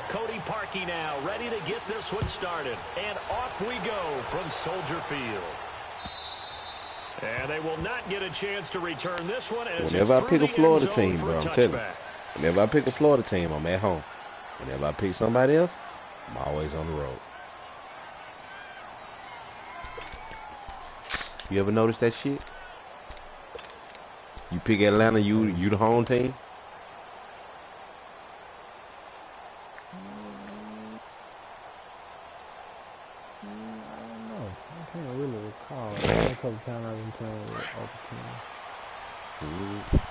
Cody Parkey now ready to get this one started. And off we go from Soldier Field. And they will not get a chance to return this one. As whenever I pick a Florida team, bro, I'm telling you. Whenever I pick a Florida team, I'm at home. Whenever I pick somebody else, I'm always on the road. You ever notice that shit? You pick Atlanta, you the home team? I don't know. I can't really recall. A couple times I've been playing with other teams.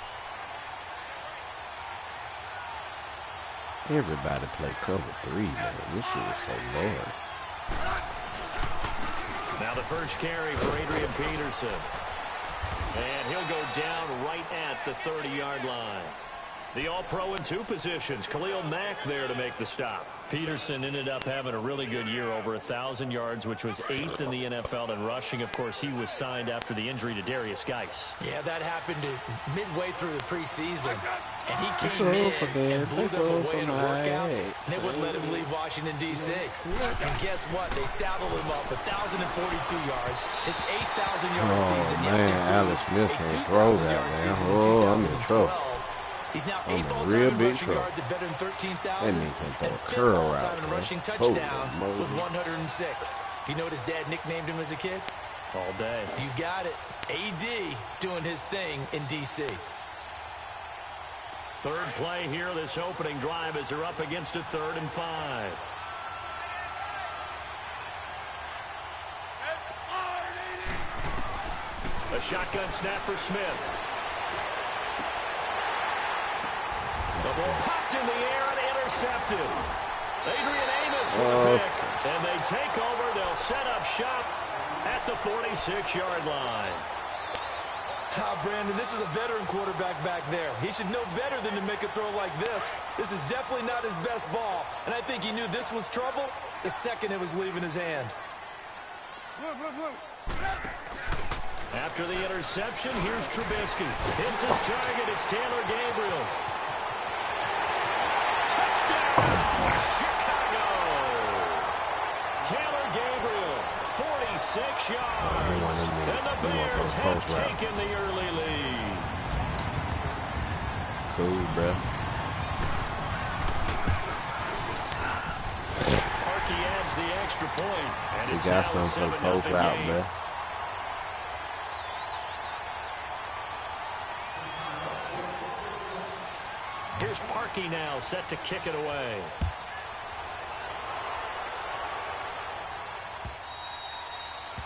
Everybody play cover 3, man. This shit is so low. Now the first carry for Adrian Peterson. And he'll go down right at the 30-yard line. The All-Pro in 2 positions. Khalil Mack there to make the stop. Peterson ended up having a really good year, over 1,000 yards, which was 8th in the NFL in rushing. Of course, he was signed after the injury to Darius Geis. Yeah, that happened midway through the preseason. And he came in and blew them away in a workout, and they wouldn't let him leave Washington, D.C. And guess what? They saddled him up 1,042 yards, his 8,000-yard season. Man, Alex Smith can't throw that, man. Oh, I'm in trouble. He's now I'm 8th all-time real in big rushing trouble. yards at better than 13,000. That means he can throw a and 5th curl all-time route, in rushing man. touchdowns Holy with 106. You know what his dad nicknamed him as a kid? All day. You got it. A.D. doing his thing in D.C. Third play here, this opening drive, as they're up against a 3rd and 5. A shotgun snap for Smith. The ball popped in the air and intercepted. Adrian Amos with a pick. And they take over. They'll set up shop at the 46-yard line. Brandon, this is a veteran quarterback back there. He should know better than to make a throw like this. This is definitely not his best ball. And I think he knew this was trouble the second it was leaving his hand. After the interception, here's Trubisky. Hits his target. It's Taylor Gabriel. Touchdown, Chicago. Taylor Gabriel, 46 yards. And the Bears have taken the early lead. Cool, bro. Parkey adds the extra point. And We it's got now some a for the post 7-0 route, game. bro. Here's Parkey now set to kick it away.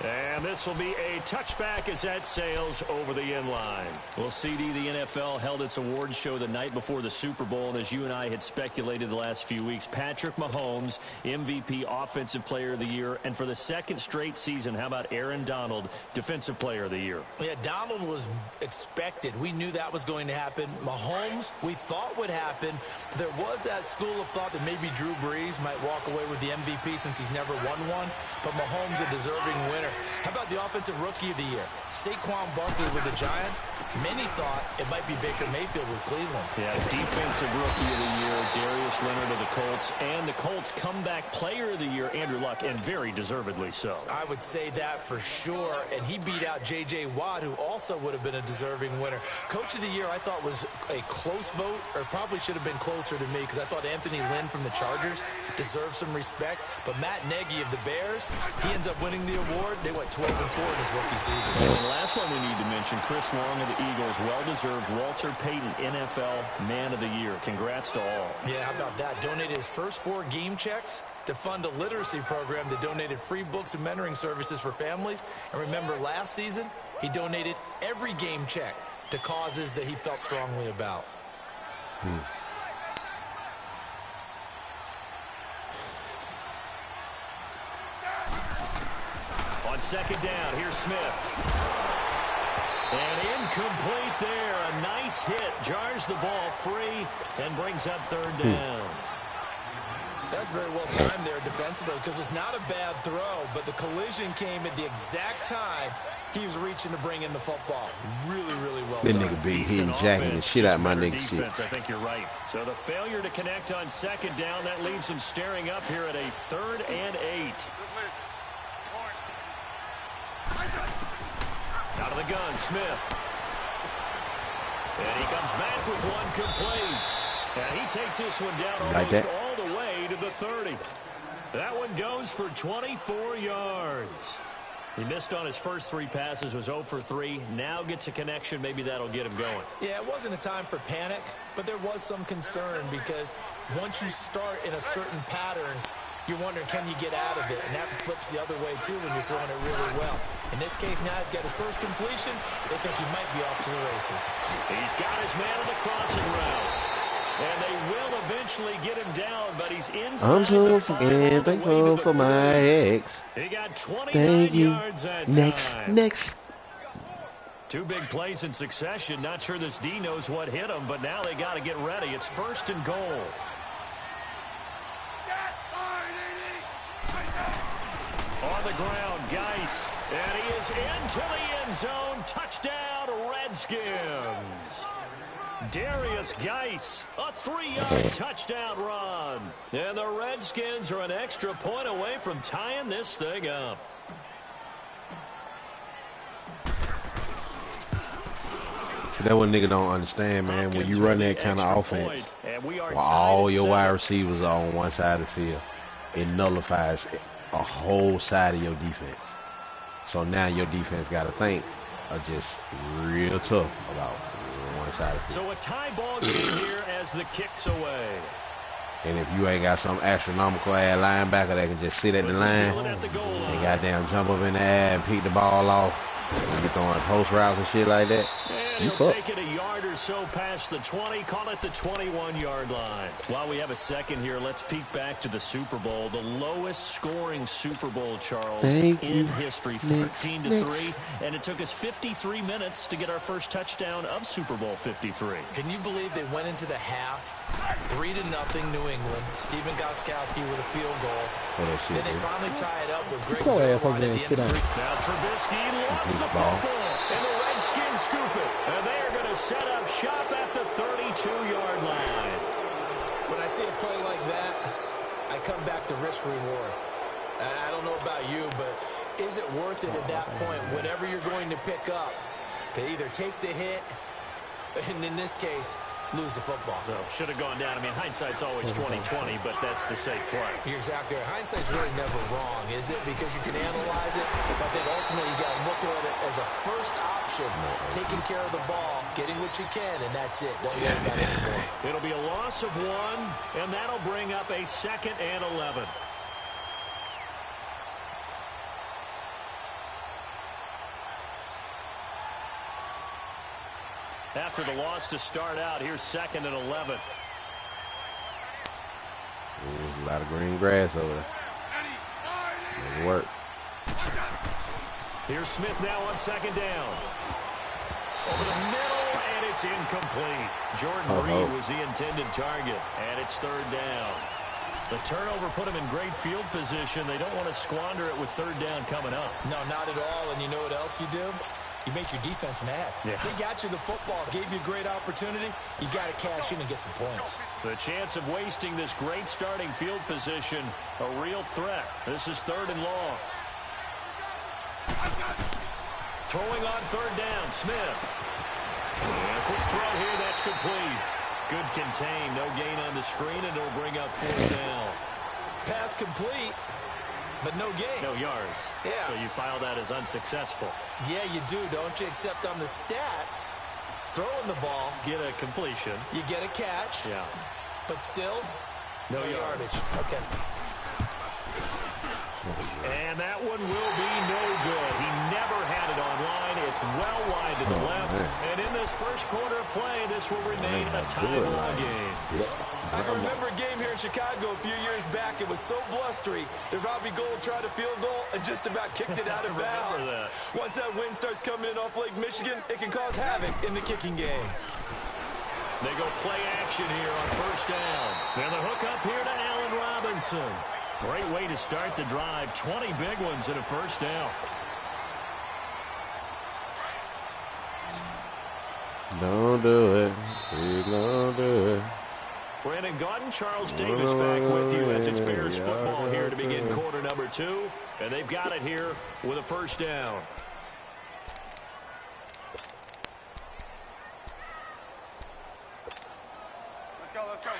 And this will be a touchback as that sails over the end line. Well, CD, the NFL held its awards show the night before the Super Bowl, and as you and I had speculated the last few weeks, Patrick Mahomes, MVP, Offensive Player of the Year, and for the 2nd straight season, how about Aaron Donald, Defensive Player of the Year? Yeah, Donald was expected. We knew that was going to happen. Mahomes, we thought would happen. There was that school of thought that maybe Drew Brees might walk away with the MVP since he's never won one, but Mahomes a deserving winner. How about the Offensive Rookie of the Year? Saquon Barkley with the Giants. Many thought it might be Baker Mayfield with Cleveland. Yeah, Defensive Rookie of the Year, Darius Leonard of the Colts, and the Colts Comeback Player of the Year, Andrew Luck, and very deservedly so. I would say that for sure, and he beat out J.J. Watt, who also would have been a deserving winner. Coach of the Year, I thought, was a close vote, or probably should have been closer to me, because I thought Anthony Lynn from the Chargers deserved some respect, but Matt Nagy of the Bears, he ends up winning the award. They went 12-4 in his rookie season. And the last one we need to mention, Chris Long of the Eagles, well-deserved Walter Payton NFL Man of the Year. Congrats to all. Yeah, how about that? Donated his first 4 game checks to fund a literacy program that donated free books and mentoring services for families. And remember, last season, he donated every game check to causes that he felt strongly about. On 2nd down, here's Smith. And incomplete there. A nice hit. Jars the ball free and brings up 3rd down. That's very well timed there defensively because it's not a bad throw, but the collision came at the exact time he was reaching to bring in the football. Really, really well done. That nigga be hitting jacking the shit out of my nigga shit. I think you're right. So the failure to connect on second down, that leaves him staring up here at a 3rd and 8. Out of the gun, Smith. And he comes back with one complete. And he takes this one down almost all the way to the 30. That one goes for 24 yards. He missed on his first 3 passes, was 0 for 3. Now gets a connection. Maybe that'll get him going. Yeah, it wasn't a time for panic, but there was some concern because once you start in a certain pattern, you're wondering, can you get out of it? And that flips the other way, too, when you're throwing it really well. In this case, now he's got his first completion. They think he might be off to the races. He's got his man on the crossing route. And they will eventually get him down, but he's inside. I'm so fucking thankful for my ex. He got 29 yards that time. Next. 2 big plays in succession. Not sure this D knows what hit him, but now they got to get ready. It's 1st and goal. On the ground, Geis. And he is into the end zone. Touchdown, Redskins. Darius Geis, a 3-yard touchdown run. And the Redskins are an extra point away from tying this thing up. See, that's what nigga don't understand, man. When you run that kind of offense, while all your wide receivers are on one side of the field, it nullifies a whole side of your defense. So now your defense got to think just real tough about one side of the field. So a tie ball game here as the kick's away. And if you ain't got some astronomical ass linebacker that can just sit at the line and goddamn jump up in the air and pick the ball off, and you throwing post routes and shit like that, and he'll take it a yard or so past the 20, call it the 21-yard line. While we have a second here, let's peek back to the Super Bowl. The lowest scoring Super Bowl, Charles, in history, 13-3. And it took us 53 minutes to get our first touchdown of Super Bowl 53. Can you believe they went into the half, 3-0 New England, Steven Gostkowski with a field goal. Then they finally tie it up with Greg Zuerlein at the end of 3. Now Trubisky lost the football, and the Redskins scoop it. And they are going to set up shop at the 32-yard line. When I see a play like that, I come back to risk-reward. I don't know about you, but is it worth it at that point, whatever you're going to pick up, to either take the hit, and in this case, lose the football? So should have gone down. I mean, hindsight's always 20/20, but that's the safe play. You're exactly right. Hindsight's really never wrong, is it? Because you can analyze it, but then ultimately you got to look at it as a first option, taking care of the ball, getting what you can, and that's it. Don't worry about it anymore. It'll be a loss of 1, and that'll bring up a 2nd and 11. After the loss to start out, here's 2nd and 11. There's a lot of green grass over there. It'll work. Here's Smith now on 2nd down. Over the middle, and it's incomplete. Jordan Reed was the intended target, and it's 3rd down. The turnover put him in great field position. They don't want to squander it with 3rd down coming up. No, not at all. And you know what else you do? You make your defense mad. Yeah. They got you the football, gave you a great opportunity. You got to cash in and get some points. The chance of wasting this great starting field position, a real threat. This is 3rd and long. Throwing on 3rd down, Smith. And a quick throw here, that's complete. Good contain, no gain on the screen, and it'll bring up 4th down. Pass complete, but no gain. No yards. Yeah. So you file that as unsuccessful. Yeah, you do, don't you? Except on the stats, throwing the ball, Get a completion. you get a catch. Yeah. But still, No yardage. Okay. And that one will be no good. He never had it online. It's well wide to the left. And in this first quarter of play, this will remain a tie-ball game. I can remember a game here in Chicago a few years back. It was so blustery that Robbie Gould tried a field goal and just about kicked it out of bounds. Once that wind starts coming in off Lake Michigan, it can cause havoc in the kicking game. They go play action here on 1st down. And the hook up here to Allen Robinson. Robinson. Great way to start the drive. 20 big ones and a first down. Don't do it. You don't do it. Brandon Gaudin, Charles Davis back with you as it's Bears football here to begin quarter number 2. And they've got it here with a first down. Let's go, let's go.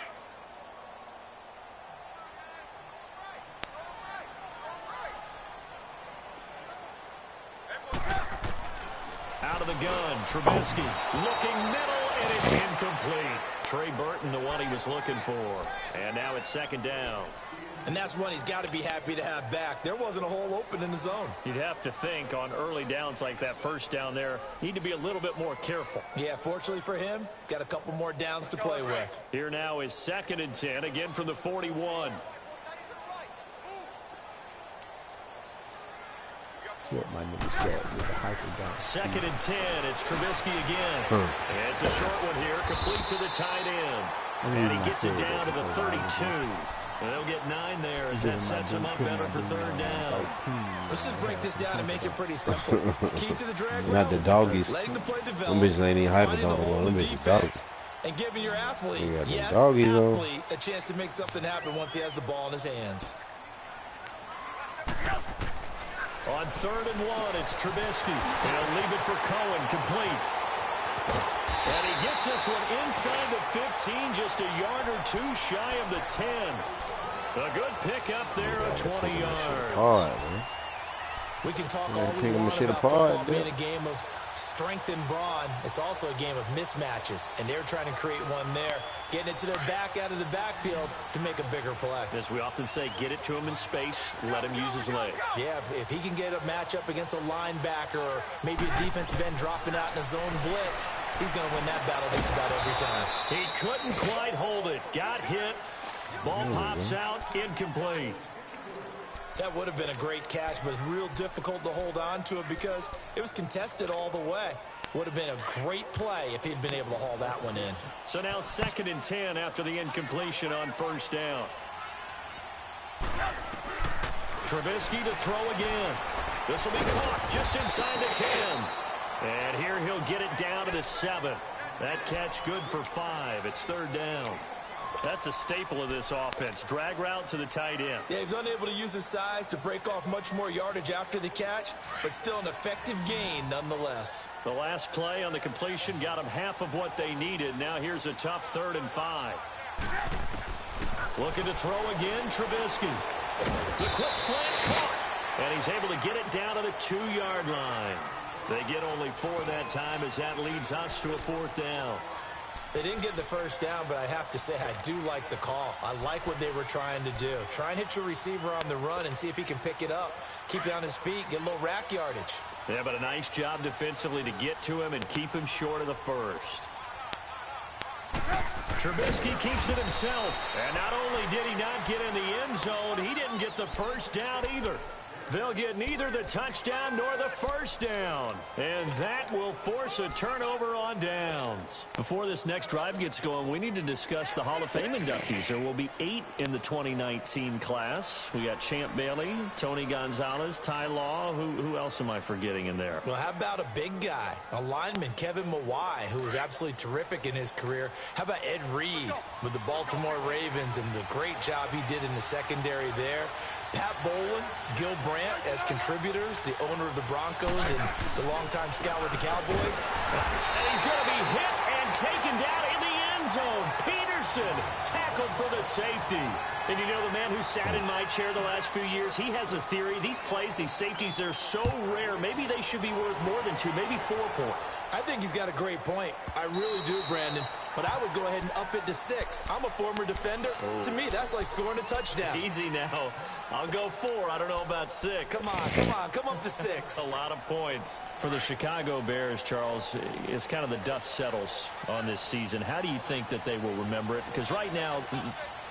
Out of the gun, Trubisky looking middle, and it's incomplete. Trey Burton, the one he was looking for. And now it's second down. And that's one he's got to be happy to have back. There wasn't a hole open in the zone. You'd have to think on early downs like that first down there, need to be a little bit more careful. Yeah, fortunately for him, got a couple more downs to play with. Here now is 2nd and 10, again from the 41. My nigga set with the hyper dunk. 2nd and 10, it's Trubisky again. It's a short one here, complete to the tight end. And he gets it down to the 32. And they'll get 9 there as that sets him up better for third down. Let's just break this down and make it pretty simple. Key to the drag route, Not the doggies. letting the play develop, Them bitches ain't even hyper finding the dunk. hole in Them the bitches defense, dog. and giving your athlete, We got them yes, doggies, though. athlete, a chance to make something happen once he has the ball in his hands. On 3rd and 1, it's Trubisky. He'll leave it for Cohen, complete. And he gets this one inside the 15, just a yard or 2 shy of the 10. A good pick up there at 20 yards. Hard, man. We can talk all we taking the want shit about apart, football being dude. a game of strength and brawn. It's also a game of mismatches, and they're trying to create one there, getting it to their back out of the backfield to make a bigger play. As we often say, get it to him in space, let him use his leg. Yeah, if he can get a matchup against a linebacker or maybe a defensive end dropping out in a zone blitz, he's going to win that battle just about every time. He couldn't quite hold it. Got hit. Ball pops out, incomplete. That would have been a great catch, but it's real difficult to hold on to it because it was contested all the way. Would have been a great play if he'd been able to haul that one in. So now 2nd and 10 after the incompletion on first down. Trubisky to throw again. This will be caught just inside the 10. And here he'll get it down to the 7. That catch good for 5. It's 3rd down. That's a staple of this offense. Drag route to the tight end. Yeah, he's unable to use his size to break off much more yardage after the catch, but still an effective gain nonetheless. The last play on the completion got them half of what they needed. Now here's a tough 3rd and 5. Looking to throw again, Trubisky. The quick slant caught, and he's able to get it down to the 2-yard line. They get only 4 that time as that leads us to a 4th down. They didn't get the first down, but I have to say I do like the call. I like what they were trying to do. Try and hit your receiver on the run and see if he can pick it up. Keep it on his feet, get a little rack yardage. Yeah, but a nice job defensively to get to him and keep him short of the first. Trubisky keeps it himself. And not only did he not get in the end zone, he didn't get the first down either. They'll get neither the touchdown nor the first down. And that will force a turnover on downs. Before this next drive gets going, we need to discuss the Hall of Fame inductees. There will be 8 in the 2019 class. We got Champ Bailey, Tony Gonzalez, Ty Law. Who else am I forgetting in there? Well, how about a big guy, a lineman, Kevin Mawai, who was absolutely terrific in his career. How about Ed Reed with the Baltimore Ravens and the great job he did in the secondary there. Pat Bowlen, Gil Brandt as contributors, the owner of the Broncos and the longtime scout with the Cowboys. And he's going to be hit and taken down in the end zone. Peterson tackled for the safety. And you know, the man who sat in my chair the last few years, he has a theory. These plays, these safeties, they're so rare. Maybe they should be worth more than 2, maybe 4 points. I think he's got a great point. I really do, Brandon. But I would go ahead and up it to 6. I'm a former defender. Oh. To me, that's like scoring a touchdown. Easy now. I'll go 4. I don't know about 6. Come up to 6. A lot of points. For the Chicago Bears, Charles, it's kind of the dust settles on this season. How do you think that they will remember it? Because right now,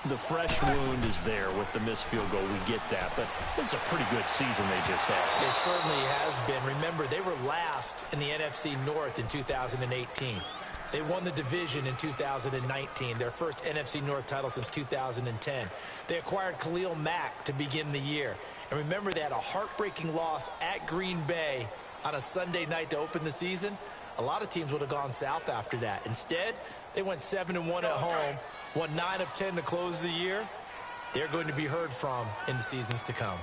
the fresh wound is there with the missed field goal. We get that. But this is a pretty good season they just had. It certainly has been. Remember, they were last in the NFC North in 2018. They won the division in 2019, their first NFC North title since 2010. They acquired Khalil Mack to begin the year. And remember, they had a heartbreaking loss at Green Bay on a Sunday night to open the season. A lot of teams would have gone south after that. Instead, they went 7-1 at home, won 9 of 10 to close the year. They're going to be heard from in the seasons to come.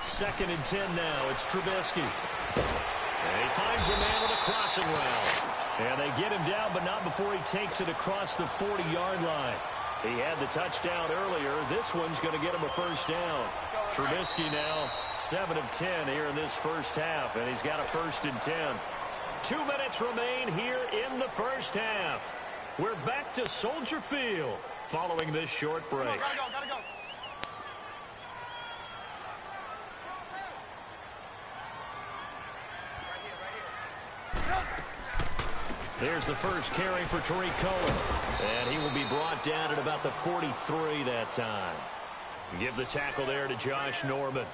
Second and 10 now. It's Trubisky. And he finds a man on a crossing route. And they get him down, but not before he takes it across the 40-yard line. He had the touchdown earlier. This one's going to get him a first down. Trubisky now 7 of 10 here in this first half, and he's got a first and 10. 2 minutes remain here in the first half. We're back to Soldier Field following this short break. Gotta go. There's the first carry for Tariq Cohen. And he will be brought down at about the 43 that time. Give the tackle there to Josh Norman.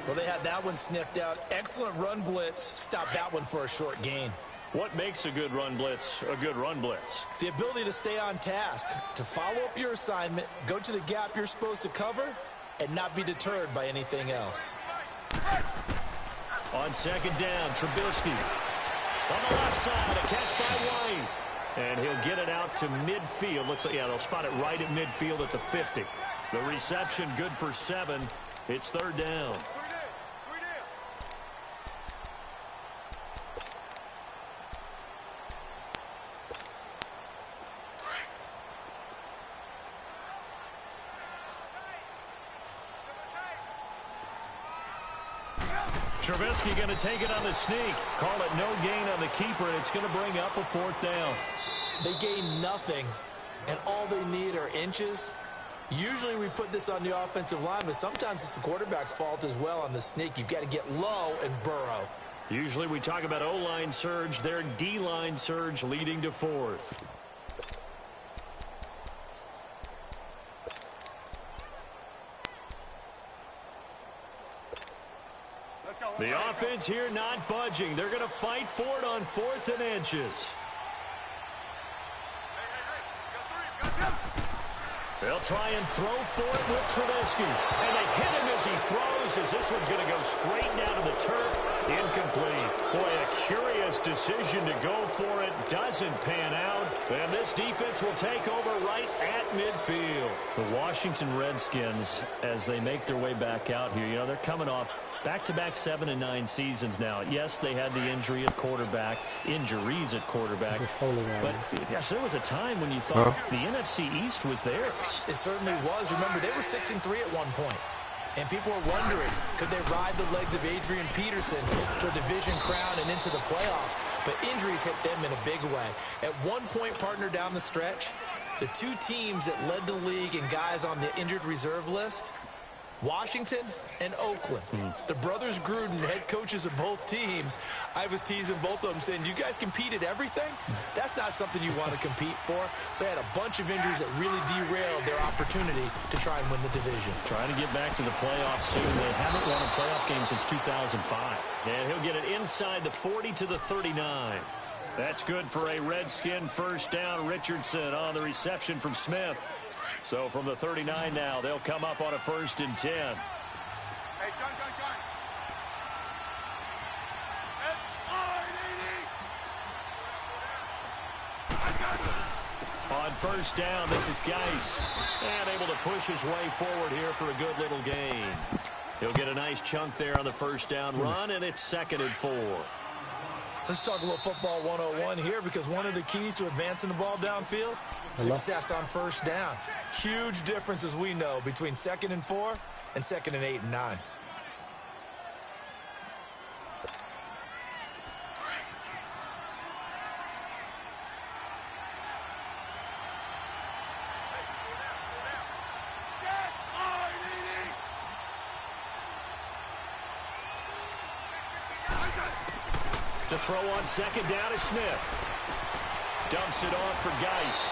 Well, they had that one sniffed out. Excellent run blitz. Stop that one for a short gain. What makes a good run blitz a good run blitz? The ability to stay on task, to follow up your assignment, go to the gap you're supposed to cover, and not be deterred by anything else. On second down, Trubisky. On the left side, a catch by White. And he'll get it out to midfield. Looks like, yeah, they'll spot it right at midfield at the 50. The reception good for 7. It's third down. Trubisky going to take it on the sneak. Call it no gain on the keeper, and it's going to bring up a fourth down. They gain nothing, and all they need are inches. Usually we put this on the offensive line, but sometimes it's the quarterback's fault as well on the sneak. You've got to get low and burrow. Usually we talk about O-line surge. Their D-line surge leading to fourth. The offense here not budging. They're going to fight for it on 4th and inches. They'll try and throw for it with Trubisky. And they hit him as he throws, as this one's going to go straight down to the turf. Incomplete. Boy, a curious decision to go for it. Doesn't pan out. And this defense will take over right at midfield. The Washington Redskins, as they make their way back out here, you know, they're coming off back-to-back 7 and 9 seasons now. Yes, they had the injuries at quarterback. But yes, there was a time when you thought the NFC East was theirs. It certainly was. Remember, they were 6 and 3 at one point. And people were wondering, could they ride the legs of Adrian Peterson to a division crown and into the playoffs? But injuries hit them in a big way. At one point, partner down the stretch, the 2 teams that led the league and guys on the injured reserve list, Washington and Oakland. The brothers Gruden, head coaches of both teams, I was teasing both of them saying, you guys compete at everything? That's not something you want to compete for. So they had a bunch of injuries that really derailed their opportunity to try and win the division. Trying to get back to the playoffs soon. They haven't won a playoff game since 2005. And he'll get it inside the 40 to the 39. That's good for a Redskin first down. Richardson on the reception from Smith. So from the 39 now, they'll come up on a 1st and 10. Hey, John. On first down, this is Geis. And able to push his way forward here for a good little gain. He'll get a nice chunk there on the first down run, and it's 2nd and 4. Let's talk a little football 101 here, because one of the keys to advancing the ball downfield, success on first down. Huge difference, as we know, between 2nd and 4 and 2nd and 8 and 9. To throw on second down is Smith. Dumps it off for Geis.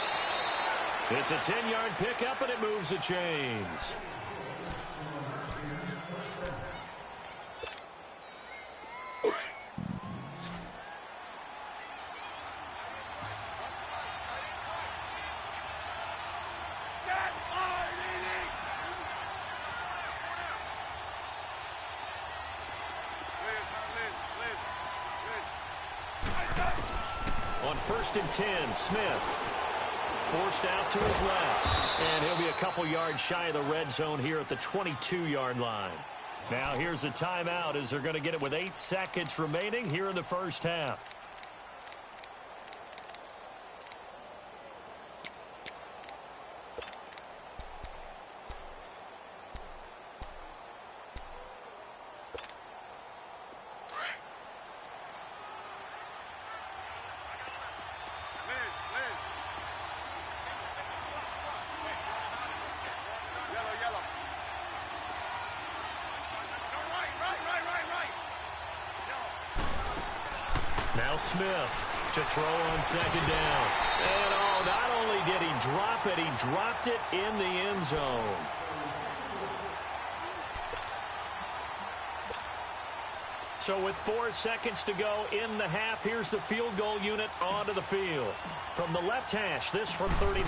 It's a 10-yard pickup, and it moves the chains. first and 10, Smith. Forced out to his left. And he'll be a couple yards shy of the red zone here at the 22-yard line. Now here's a timeout as they're going to get it with 8 seconds remaining here in the first half. Now Smith to throw on second down. And not only did he drop it, he dropped it in the end zone. So with 4 seconds to go in the half, here's the field goal unit onto the field. From the left hash, this from 39.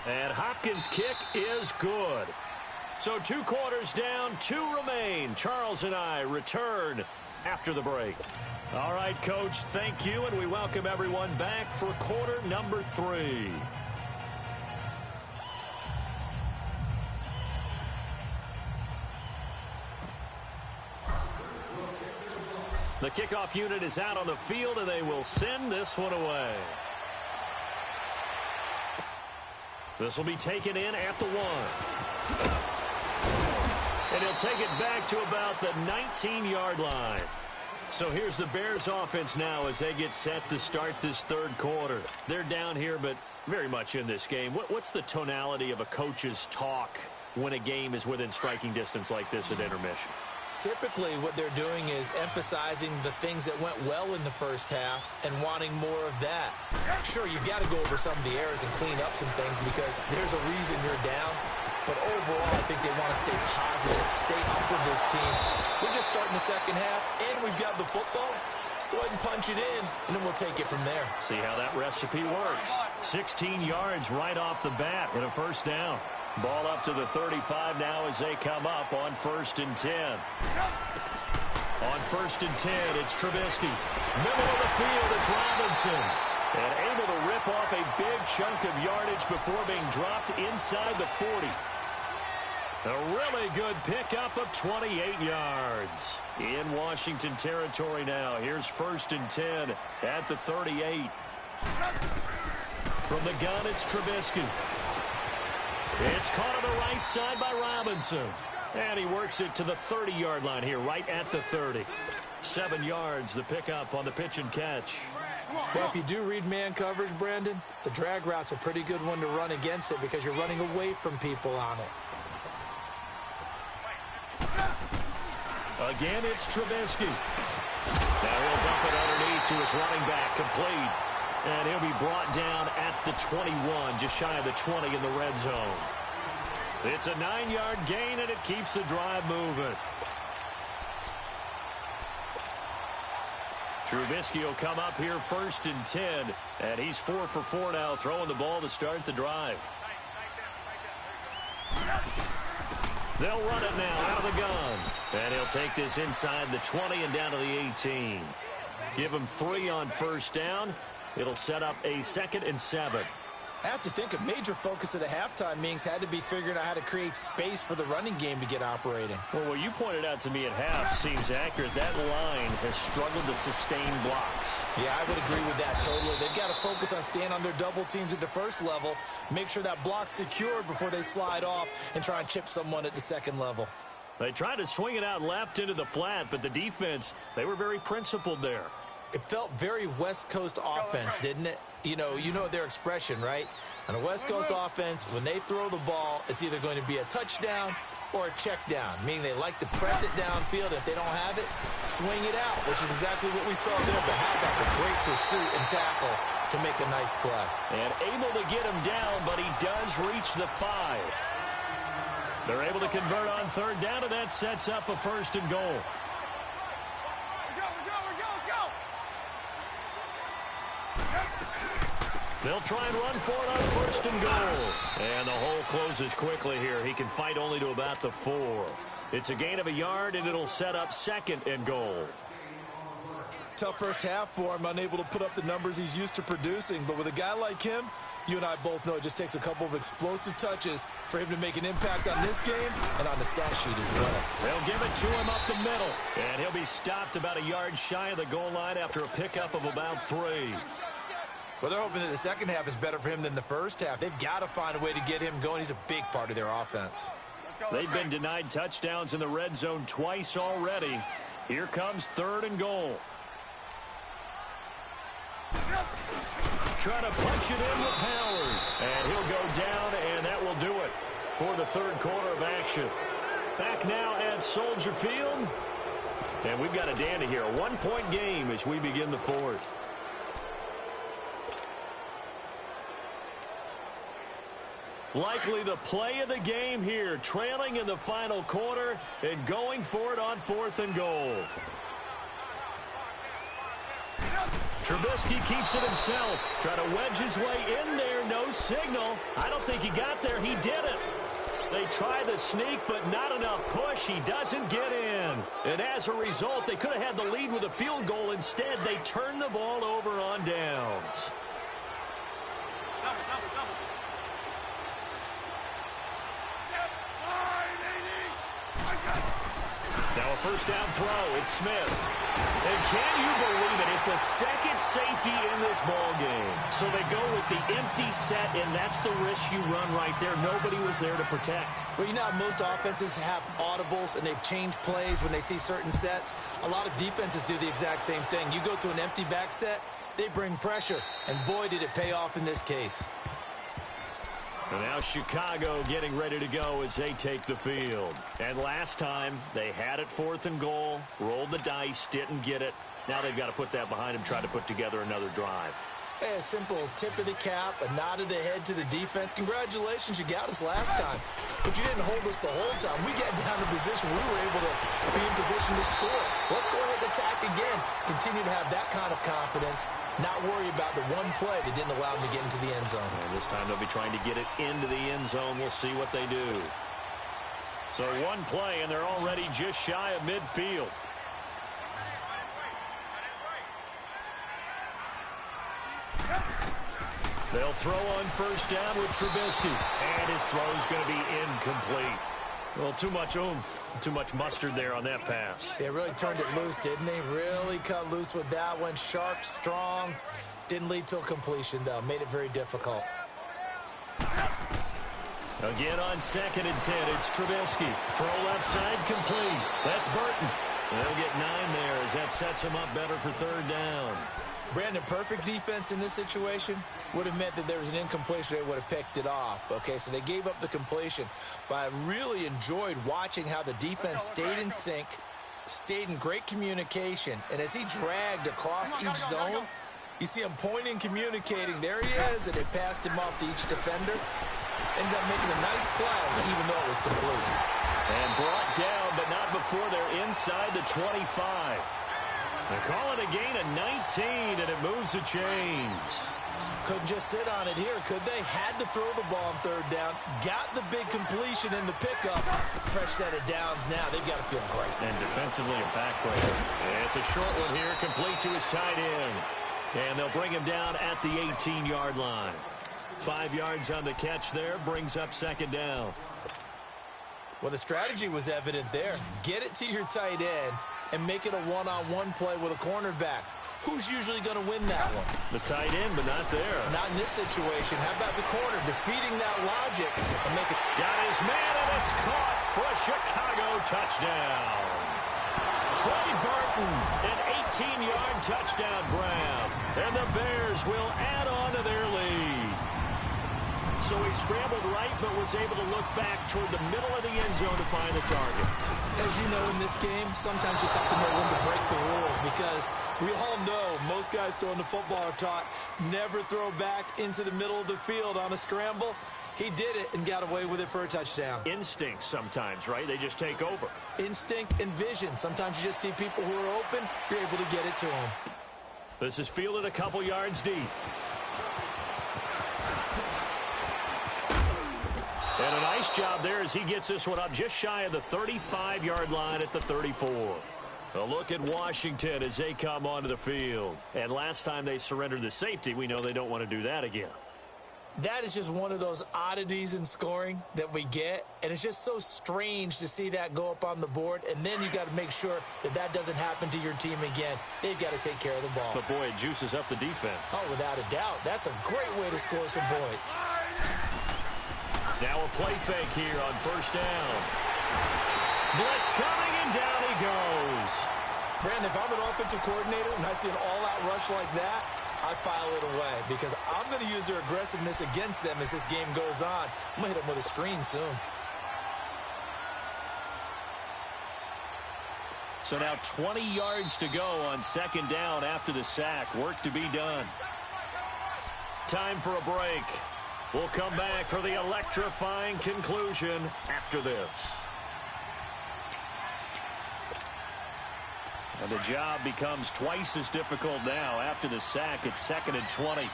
And Hopkins' kick is good. So 2 quarters down, 2 remain. Charles and I return after the break. All right, Coach, thank you, and we welcome everyone back for quarter number 3. The kickoff unit is out on the field, and they will send this one away. This will be taken in at the 1. And he'll take it back to about the 19-yard line. So here's the Bears offense now as they get set to start this third quarter. They're down here, but very much in this game. What's the tonality of a coach's talk when a game is within striking distance like this at intermission? Typically, what they're doing is emphasizing the things that went well in the first half and wanting more of that. Sure, you've got to go over some of the errors and clean up some things because there's a reason you're down. But overall, I think they want to stay positive, stay up with this team. We're just starting the second half, and we've got the football. Let's go ahead and punch it in, and then we'll take it from there. See how that recipe works. 16 yards right off the bat and a first down. Ball up to the 35 now as they come up on 1st and 10. On 1st and 10, it's Trubisky. Middle of the field, it's Robinson. And able to rip off a big chunk of yardage before being dropped inside the 40. A really good pickup of 28 yards. In Washington territory now. Here's 1st and 10 at the 38. From the gun, it's Trubisky. It's caught on the right side by Robinson. And he works it to the 30-yard line here, right at the 30. 7 yards, the pickup on the pitch and catch. Well, if you do read man coverage, Brandon, the drag route's a pretty good one to run against it because you're running away from people on it. Again, it's Trubisky. Now he'll dump it underneath to his running back, complete. And he'll be brought down at the 21, just shy of the 20 in the red zone. It's a 9-yard gain, and it keeps the drive moving. Trubisky will come up here 1st and 10, and he's 4 for 4 now, throwing the ball to start the drive. They'll run it now out of the gun, and he'll take this inside the 20 and down to the 18. Give him 3 on 1st down. It'll set up a 2nd and 7. I have to think a major focus of the halftime meetings had to be figuring out how to create space for the running game to get operating. Well, what you pointed out to me at half seems accurate. That line has struggled to sustain blocks. Yeah, I would agree with that totally. They've got to focus on staying on their double teams at the first level, make sure that block's secured before they slide off and try and chip someone at the second level. They tried to swing it out left into the flat, but the defense, they were very principled there. It felt very West Coast offense, didn't it? You know their expression, right? On a West Coast offense, when they throw the ball, it's either going to be a touchdown or a check down, meaning they like to press it downfield. If they don't have it, swing it out, which is exactly what we saw there. But how about the great pursuit and tackle to make a nice play? And able to get him down, but he does reach the 5. They're able to convert on 3rd down, and that sets up a 1st and goal. They'll try and run for it on 1st and goal. And the hole closes quickly here. He can fight only to about the 4. It's a gain of a yard, and it'll set up 2nd and goal. Tough first half for him, unable to put up the numbers he's used to producing. But with a guy like him, you and I both know it just takes a couple of explosive touches for him to make an impact on this game and on the stat sheet as well. They'll give it to him up the middle. And he'll be stopped about a yard shy of the goal line after a pickup of about 3. Well, they're hoping that the second half is better for him than the first half. They've got to find a way to get him going. He's a big part of their offense. They've been denied touchdowns in the red zone twice already. Here comes 3rd and goal. Trying to punch it in with Howard. And he'll go down, and that will do it for the 3rd quarter of action. Back now at Soldier Field. And we've got a dandy here. A 1-point game as we begin the 4th. Likely the play of the game here, trailing in the final quarter and going for it on 4th and goal. Trubisky keeps it himself. Trying to wedge his way in there. No signal. I don't think he got there. He did it. They try the sneak, but not enough push. He doesn't get in. And as a result, they could have had the lead with a field goal. Instead, they turn the ball over on downs. Now a first down throw. It's Smith. And can you believe it? It's a second safety in this ball game. So they go with the empty set, and that's the risk you run right there. Nobody was there to protect. Well, you know how most offenses have audibles, and they've changed plays when they see certain sets. A lot of defenses do the exact same thing. You go to an empty back set, they bring pressure, and boy, did it pay off in this case. And now Chicago getting ready to go as they take the field. And last time, they had it 4th and goal, rolled the dice, didn't get it. Now they've got to put that behind them, try to put together another drive. Hey, a simple tip of the cap, a nod of the head to the defense. Congratulations, you got us last time. But you didn't hold us the whole time. We got down to position. We were able to be in position to score. Let's go ahead and attack again. Continue to have that kind of confidence. Not worry about the one play that didn't allow them to get into the end zone. And this time they'll be trying to get it into the end zone. We'll see what they do. So one play, and they're already just shy of midfield. They'll throw on first down with Trubisky. And his throw is going to be incomplete. Well, too much oomph, too much mustard there on that pass. They really turned it loose, didn't they? Really cut loose with that one. Sharp, strong. Didn't lead to a completion, though. Made it very difficult. Again on 2nd and 10, it's Trubisky. Throw left side, complete. That's Burton. They'll get 9 there as that sets him up better for 3rd down. Brandon, perfect defense in this situation would have meant that there was an incompletion. They would have picked it off. Okay, so they gave up the completion. But I really enjoyed watching how the defense stayed in sync, stayed in great communication. And as he dragged across each zone, you see him pointing, communicating. There he is, and they passed him off to each defender. Ended up making a nice play, even though it was complete. And brought down, but not before they're inside the 25. They're calling a gain of 19, and it moves the chains. Couldn't just sit on it here, could they? Had to throw the ball on 3rd down. Got the big completion in the pickup. Fresh set of downs now. They've got to feel great. And defensively, a backbreak. It's a short one here, complete to his tight end. And they'll bring him down at the 18-yard line. 5 yards on the catch there, brings up 2nd down. Well, the strategy was evident there. Get it to your tight end and make it a one-on-one play with a cornerback. Who's usually going to win that one? The tight end, but not there. Not in this situation. How about the corner defeating that logic and make it? Got his man, and it's caught for a Chicago touchdown. Trey Burton, an 18-yard touchdown grab. And the Bears will add on to their lead. So he scrambled right, but was able to look back toward the middle of the end zone to find the target. As you know, in this game, sometimes you just have to know when to break the rules, because we all know most guys throwing the football are taught never throw back into the middle of the field on a scramble. He did it and got away with it for a touchdown. Instinct sometimes, right? They just take over. Instinct and vision. Sometimes you just see people who are open, you're able to get it to them. This is fielded a couple yards deep. And a nice job there as he gets this one up just shy of the 35-yard line at the 34. A look at Washington as they come onto the field. And last time they surrendered the safety, we know they don't want to do that again. That is just one of those oddities in scoring that we get, and it's just so strange to see that go up on the board, and then you got to make sure that that doesn't happen to your team again. They've got to take care of the ball. But, boy, it juices up the defense. Oh, without a doubt. That's a great way to score some points. Now a play fake here on first down. Blitz coming, and down he goes. Brandon, if I'm an offensive coordinator and I see an all-out rush like that, I file it away because I'm going to use their aggressiveness against them as this game goes on. I'm going to hit them with a screen soon. So now 20 yards to go on second down after the sack. Work to be done. Time for a break. We'll come back for the electrifying conclusion after this. And the job becomes twice as difficult now. After the sack, it's 2nd and 20.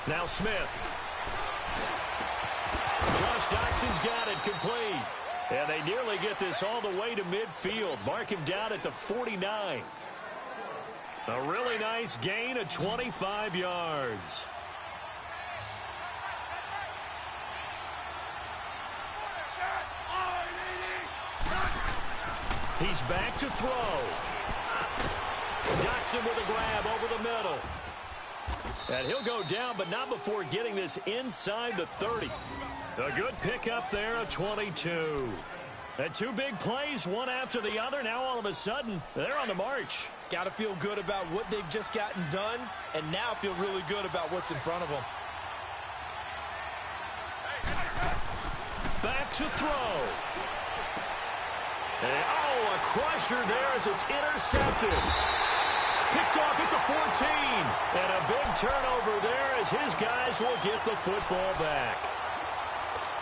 Now Smith. Josh Doxson's got it complete. And they nearly get this all the way to midfield. Mark him down at the 49. A really nice gain of 25 yards. He's back to throw. Doxson with a grab over the middle. And he'll go down, but not before getting this inside the 30. A good pickup there of 22. And two big plays, one after the other. Now all of a sudden, they're on the march. Got to feel good about what they've just gotten done, and now feel really good about what's in front of them. Back to throw. And, oh, a crusher there as it's intercepted. Picked off at the 14. And a big turnover there as his guys will get the football back.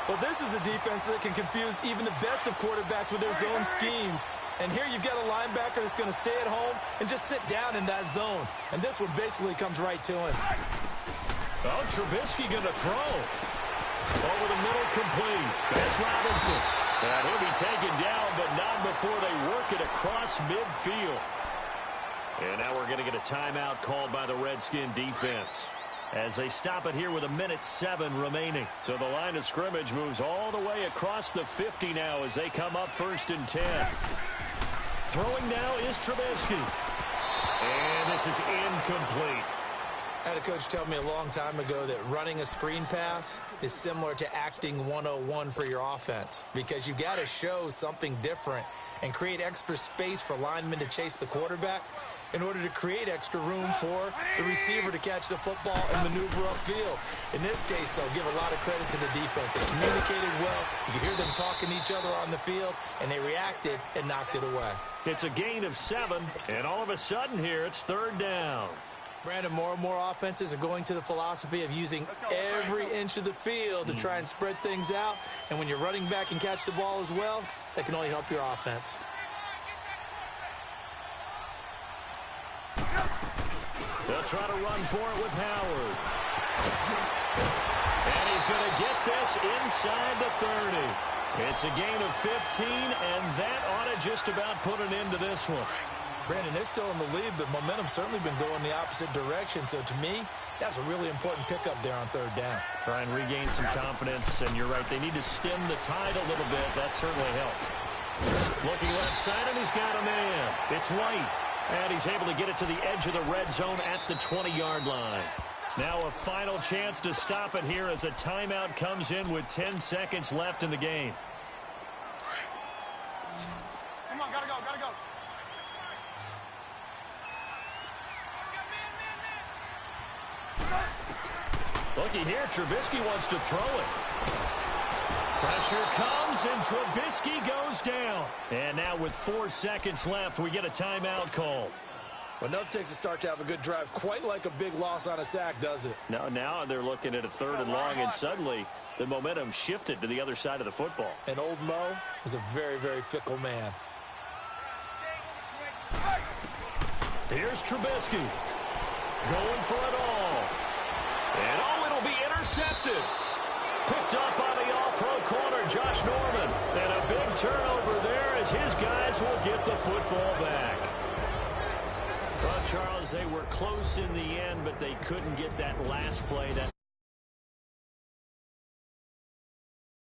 Well, this is a defense that can confuse even the best of quarterbacks with their zone schemes. And here you've got a linebacker that's going to stay at home and just sit down in that zone. And this one basically comes right to him. Oh, Trubisky going to throw. Over the middle, complete. That's Robinson. And he'll be taken down, but not before they work it across midfield. And now we're going to get a timeout called by the Redskin defense as they stop it here with 1:07 remaining. So the line of scrimmage moves all the way across the 50 now as they come up 1st and 10. Throwing now is Trubisky. And this is incomplete. I had a coach tell me a long time ago that running a screen pass is similar to acting 101 for your offense because you've got to show something different and create extra space for linemen to chase the quarterback in order to create extra room for the receiver to catch the football and maneuver upfield. In this case, they'll give a lot of credit to the defense. They communicated well. You could hear them talking to each other on the field, and they reacted and knocked it away. It's a gain of 7, and all of a sudden here it's 3rd down. Brandon, more and more offenses are going to the philosophy of using every inch of the field to try and spread things out. And when you're running back and catch the ball as well, that can only help your offense. They'll try to run for it with Howard. And he's going to get this inside the 30. It's a gain of 15, and that ought to just about put an end to this one. Brandon, they're still in the lead, but momentum's certainly been going the opposite direction. So to me, that's a really important pickup there on 3rd down. Try and regain some confidence, and you're right. They need to stem the tide a little bit. That certainly helped. Looking left side, and he's got a man. It's White, and he's able to get it to the edge of the red zone at the 20-yard line. Now a final chance to stop it here as a timeout comes in with 10 seconds left in the game. Come on, gotta go, gotta go. Looky here, Trubisky wants to throw it. Pressure comes, and Trubisky goes down. And now with 4 seconds left, we get a timeout call. Well, enough takes a start to have a good drive, quite like a big loss on a sack, does it? Now they're looking at a 3rd and long, and suddenly the momentum shifted to the other side of the football. And old Mo is a very, very fickle man. Here's Trubisky going for it all. And oh, it'll be intercepted. Picked up on the all-pro corner, Josh Norman. And a big turnover there as his guys will get the football back. Well, Charles, they were close in the end, but they couldn't get that last play. That